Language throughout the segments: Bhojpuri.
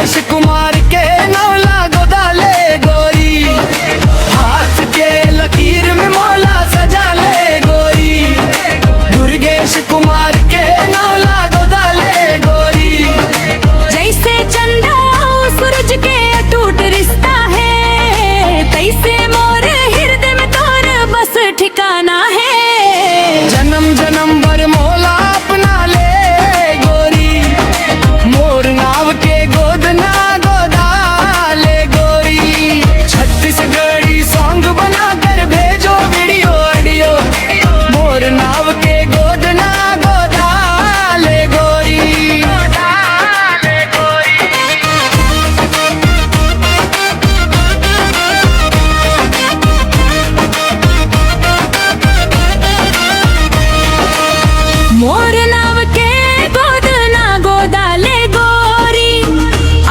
दुर्गेश कुमार के नौला गोदाले गोरी, हाथ के लकीर में मौला सजा ले गोरी। दुर्गेश कुमार के नौला गोदाले गोरी। जैसे चंदा सूरज के अटूट रिश्ता है, तैसे मोर हृदय में तोर बस ठिकाना है। जन्म जन्म भर मौला अपना ले गोरी, मोर नाव के गोद ना गोदा ले गोरी। छत्तीसगढ़ी सॉन्ग बना कर भेजो वीडियो ऑडियो, मोर नाव के गोद ना गोदा ले गोरी। मोर नाव के गोद ना गोदा ले गोरी,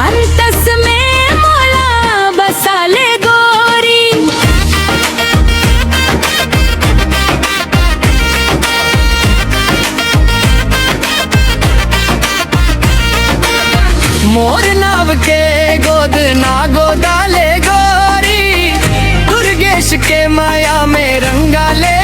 अंतस में मौला बसा ले गोरी। मोर नाव के गोद ना गोदा ले गोरी, दुर्गेश के माया में रंगा ले